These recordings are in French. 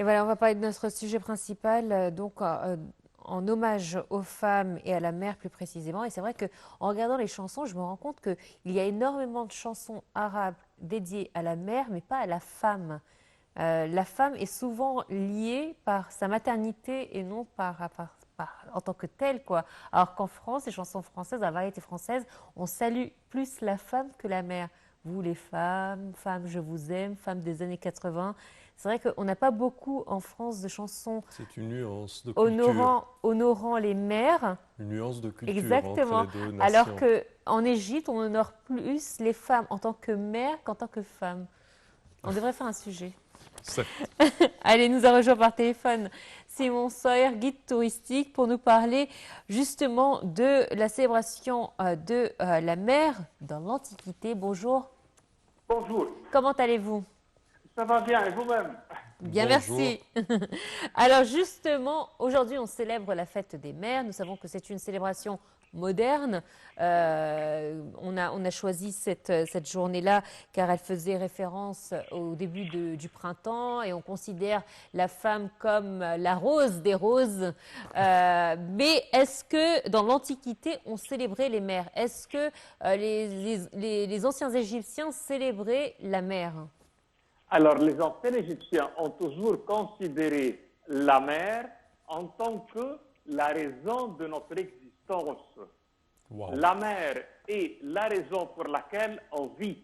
voilà, on va parler de notre sujet principal, en hommage aux femmes et à la mère plus précisément. Et c'est vrai que en regardant les chansons, je me rends compte qu'il y a énormément de chansons arabes dédiées à la mère, mais pas à la femme. La femme est souvent liée par sa maternité et non en tant que telle, quoi. Alors qu'en France, les chansons françaises, la variété française, on salue plus la femme que la mère. Vous les femmes, femmes je vous aime, femmes des années 80. C'est vrai qu'on n'a pas beaucoup en France de chansons C'est une nuance de culture, honorant les mères, une nuance de culture entre exactement. les deux Alors nations. qu'en Égypte, on honore plus les femmes en tant que mères qu'en tant que femmes. On devrait faire un sujet. Certes. Allez, nous a rejoint par téléphone Simon Sawyer, guide touristique, pour nous parler justement de la célébration de la mer dans l'Antiquité. Bonjour, Bonjour, comment allez-vous? ça va bien et vous-même? Bien, Bonjour. merci. Alors justement, aujourd'hui, on célèbre la fête des mères. Nous savons que c'est une célébration moderne. On a choisi cette journée-là car elle faisait référence au début du printemps et on considère la femme comme la rose des roses. Mais est-ce que dans l'Antiquité, on célébrait les mères? Est-ce que les anciens Égyptiens célébraient la mère? Alors, les anciens Égyptiens ont toujours considéré la mer en tant que la raison de notre existence. Wow. La mer est la raison pour laquelle on vit,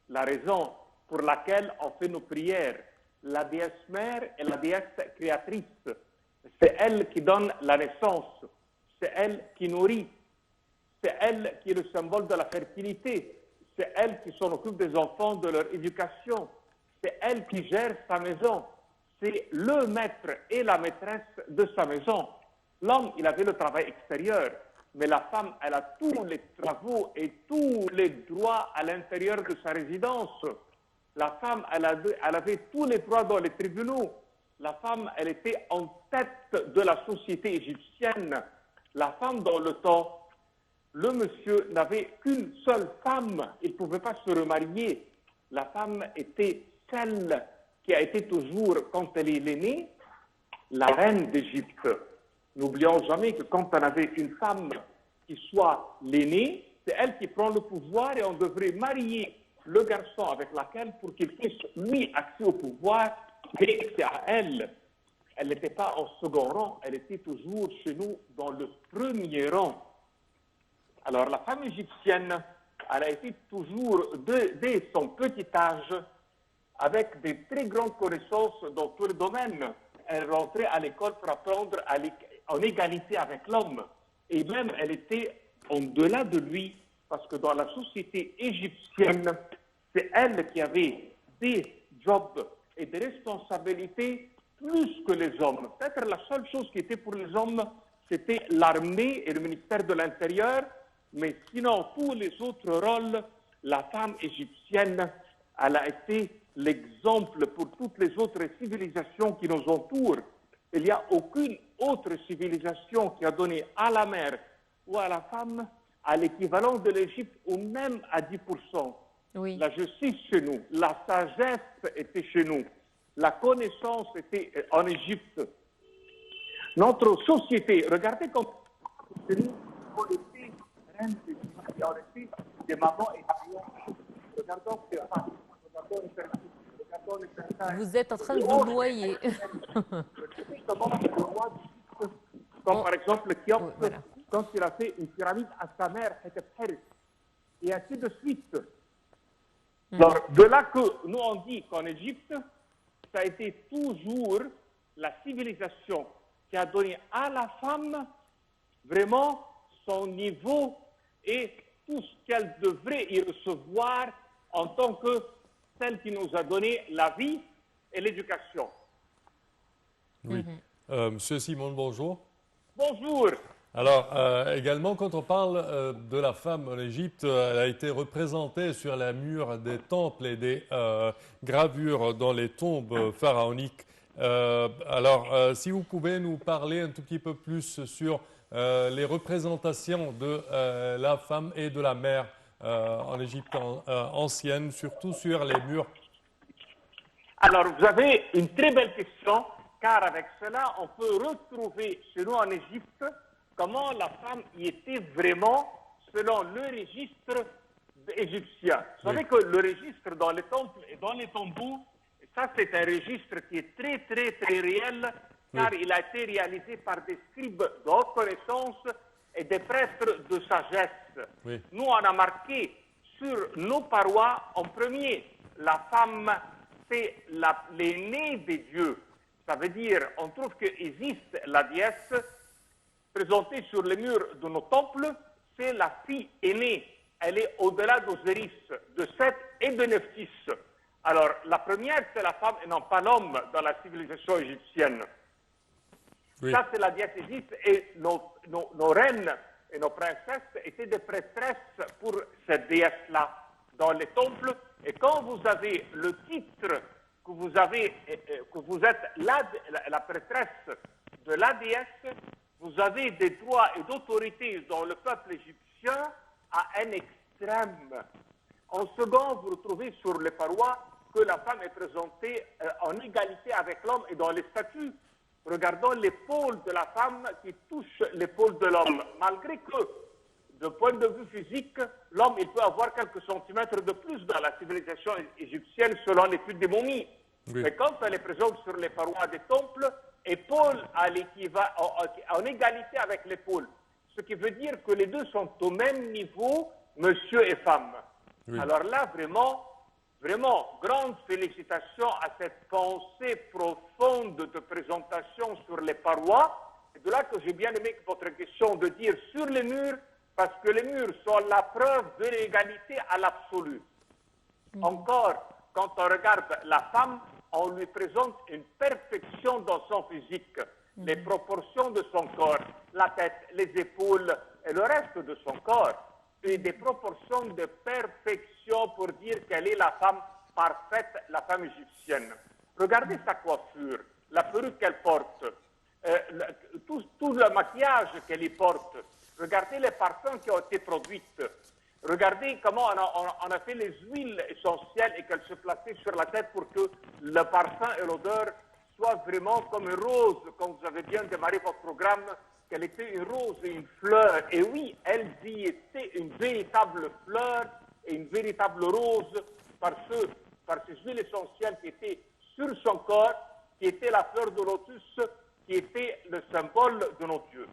la raison pour laquelle on fait nos prières. La déesse mère est la déesse créatrice. C'est elle qui donne la naissance. C'est elle qui nourrit. C'est elle qui est le symbole de la fertilité. C'est elle qui s'en occupe des enfants, de leur éducation. C'est elle qui gère sa maison. C'est le maître et la maîtresse de sa maison. L'homme, il avait le travail extérieur, mais la femme, elle a tous les travaux et tous les droits à l'intérieur de sa résidence. La femme, elle avait tous les droits dans les tribunaux. La femme, elle était en tête de la société égyptienne. La femme, dans le temps, le monsieur n'avait qu'une seule femme. Il ne pouvait pas se remarier. La femme était celle qui a été toujours, quand elle est l'aînée, la reine d'Égypte. N'oublions jamais que quand on avait une femme qui soit l'aînée, c'est elle qui prend le pouvoir et on devrait marier le garçon avec laquelle pour qu'il puisse, lui, accès au pouvoir, et c'est à elle. Elle n'était pas en second rang, elle était toujours chez nous dans le premier rang. Alors la femme égyptienne, elle a été toujours, dès son petit âge, avec des très grandes connaissances dans tous les domaines. Elle rentrait à l'école pour apprendre en égalité avec l'homme. Et même, elle était en-delà de lui, parce que dans la société égyptienne, c'est elle qui avait des jobs et des responsabilités plus que les hommes. Peut-être la seule chose qui était pour les hommes, c'était l'armée et le ministère de l'Intérieur, mais sinon, tous les autres rôles, la femme égyptienne, elle a été l'exemple pour toutes les autres civilisations qui nous entourent. Il n'y a aucune autre civilisation qui a donné à la mère ou à la femme à l'équivalent de l'Égypte ou même à 10%. Oui. La justice chez nous, la sagesse était chez nous, la connaissance était en Égypte. Notre société, regardez comme on était reine d'Égypte, on était des mamans et des papillons. Regardons ces femmes. Vous êtes en train de vous noyer. Comme par exemple Khéops, Oui, voilà. quand il a fait une pyramide à sa mère, et ainsi de suite. Alors, de là que nous on dit qu'en Égypte, ça a été toujours la civilisation qui a donné à la femme vraiment son niveau et tout ce qu'elle devrait y recevoir en tant que celle qui nous a donné la vie et l'éducation. Oui. Monsieur Simon, bonjour. Bonjour. Alors, également, quand on parle de la femme en Égypte, elle a été représentée sur les murs des temples et des gravures dans les tombes pharaoniques. Si vous pouvez nous parler un tout petit peu plus sur les représentations de la femme et de la mère en Égypte ancienne, surtout sur les murs. Alors, vous avez une très belle question car avec cela, on peut retrouver chez nous en Égypte comment la femme y était vraiment selon le registre égyptien. Vous savez que le registre dans les temples et dans les tombeaux, ça c'est un registre qui est très très très réel, car il a été réalisé par des scribes de haute connaissance et des prêtres de sagesse. Nous, on a marqué sur nos parois, en premier, la femme, c'est l'aînée des dieux. Ça veut dire, on trouve qu'Isis, la déesse, présentée sur les murs de nos temples, c'est la fille aînée. Elle est au-delà d'Osiris, de Seth et de Nephthys. Alors, la première, c'est la femme et non pas l'homme dans la civilisation égyptienne. Ça, c'est la déesse Isis, et nos reines et nos princesses étaient des prêtresses pour cette déesse-là dans les temples. Et quand vous avez le titre que vous êtes la prêtresse de la déesse, vous avez des droits et d'autorité dans le peuple égyptien à un extrême. En second, vous retrouvez sur les parois que la femme est présentée en égalité avec l'homme et dans les statues. Regardons l'épaule de la femme qui touche l'épaule de l'homme. Malgré que, de point de vue physique, l'homme il peut avoir quelques centimètres de plus dans la civilisation égyptienne selon l'étude des momies. Mais quand elle est présente sur les parois des temples, épaule en égalité avec l'épaule. Ce qui veut dire que les deux sont au même niveau, monsieur et femme. Alors là, vraiment, grande félicitations à cette pensée profonde de présentation sur les parois. C'est de là que j'ai bien aimé votre question de dire sur les murs, parce que les murs sont la preuve de l'égalité à l'absolu. Encore, quand on regarde la femme, on lui présente une perfection dans son physique, les proportions de son corps, la tête, les épaules et le reste de son corps. Et des proportions de perfection pour dire qu'elle est la femme parfaite, la femme égyptienne. Regardez sa coiffure, la perruque qu'elle porte, tout le maquillage qu'elle y porte. Regardez les parfums qui ont été produits. Regardez comment on a fait les huiles essentielles et qu'elles se plaçaient sur la tête pour que le parfum et l'odeur soient vraiment comme une rose, comme vous avez bien démarré votre programme, qu'elle était une rose et une fleur. Et oui, elle y était une véritable fleur et une véritable rose par ces huiles essentielles qui étaient sur son corps, qui étaient la fleur de lotus, qui était le symbole de nos dieux.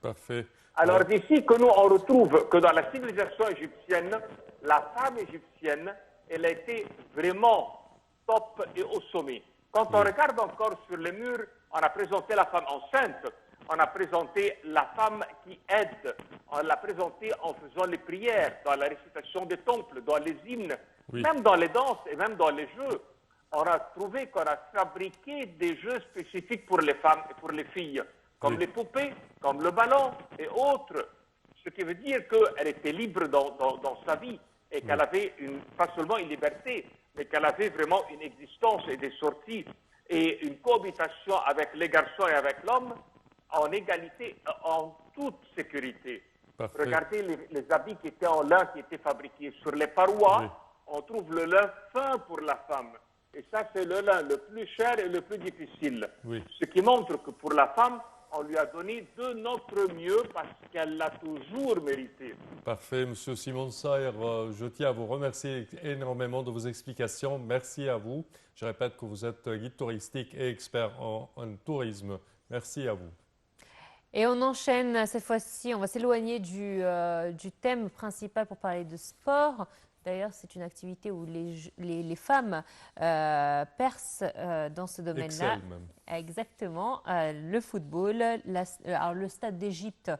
Parfait. Alors d'ici que nous on retrouve que dans la civilisation égyptienne, la femme égyptienne, elle a été vraiment top et au sommet. Quand on regarde encore sur les murs, on a présenté la femme enceinte, on a présenté la femme qui aide, on l'a présentée en faisant les prières, dans la récitation des temples, dans les hymnes, même dans les danses et même dans les jeux. On a trouvé qu'on a fabriqué des jeux spécifiques pour les femmes et pour les filles, comme les poupées, comme le ballon et autres. Ce qui veut dire qu'elle était libre dans sa vie et qu'elle avait pas seulement une liberté, mais qu'elle avait vraiment une existence et des sorties et une cohabitation avec les garçons et avec l'homme en égalité, en toute sécurité. Parfait. Regardez les habits qui étaient en lin, qui étaient fabriqués. Sur les parois, on trouve le lin fin pour la femme. Et ça, c'est le lin le plus cher et le plus difficile. Ce qui montre que pour la femme, on lui a donné de notre mieux parce qu'elle l'a toujours mérité. Parfait, Monsieur Simon Sayer, je tiens à vous remercier énormément de vos explications. Merci à vous. Je répète que vous êtes guide touristique et expert en tourisme. Merci à vous. Et on enchaîne cette fois-ci, on va s'éloigner du thème principal pour parler de sport. D'ailleurs, c'est une activité où les femmes percent dans ce domaine-là. Excellent même. Exactement. Le football, alors le stade d'Égypte,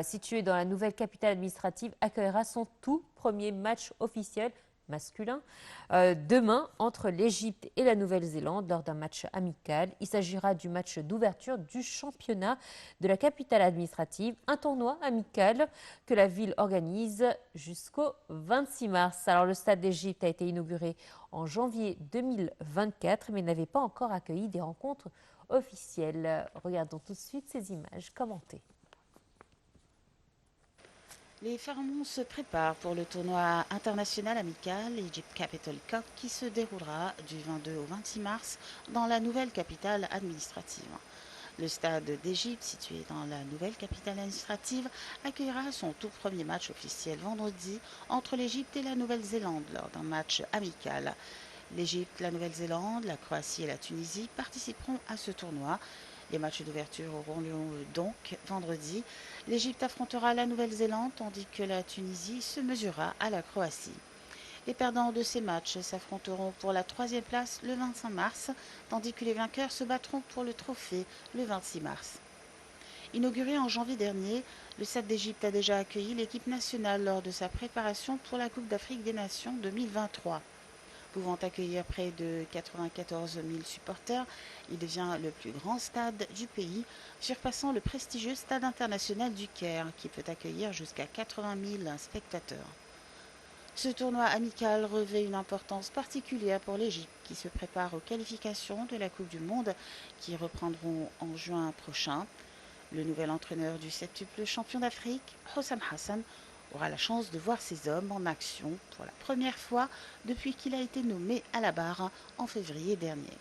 situé dans la nouvelle capitale administrative, accueillera son tout premier match officiel masculin demain entre l'Égypte et la Nouvelle-Zélande lors d'un match amical. Il s'agira du match d'ouverture du championnat de la capitale administrative, un tournoi amical que la ville organise jusqu'au 26 mars. Alors le stade d'Égypte a été inauguré en janvier 2024 mais n'avait pas encore accueilli des rencontres officielles. Regardons tout de suite ces images commentées. Les Pharaons se préparent pour le tournoi international amical Egypt Capital Cup qui se déroulera du 22 au 26 mars dans la nouvelle capitale administrative. Le stade d'Égypte, situé dans la nouvelle capitale administrative, accueillera son tout premier match officiel vendredi entre l'Égypte et la Nouvelle-Zélande lors d'un match amical. L'Égypte, la Nouvelle-Zélande, la Croatie et la Tunisie participeront à ce tournoi. Les matchs d'ouverture auront lieu donc vendredi. L'Égypte affrontera la Nouvelle-Zélande tandis que la Tunisie se mesurera à la Croatie. Les perdants de ces matchs s'affronteront pour la troisième place le 25 mars, tandis que les vainqueurs se battront pour le trophée le 26 mars. Inauguré en janvier dernier, le Stade d'Égypte a déjà accueilli l'équipe nationale lors de sa préparation pour la Coupe d'Afrique des Nations 2023. Pouvant accueillir près de 94 000 supporters, il devient le plus grand stade du pays, surpassant le prestigieux Stade international du Caire, qui peut accueillir jusqu'à 80 000 spectateurs. Ce tournoi amical revêt une importance particulière pour l'Égypte, qui se prépare aux qualifications de la Coupe du Monde, qui reprendront en juin prochain. Le nouvel entraîneur du septuple champion d'Afrique, Hossam Hassan, aura la chance de voir ses hommes en action pour la première fois depuis qu'il a été nommé à la barre en février dernier.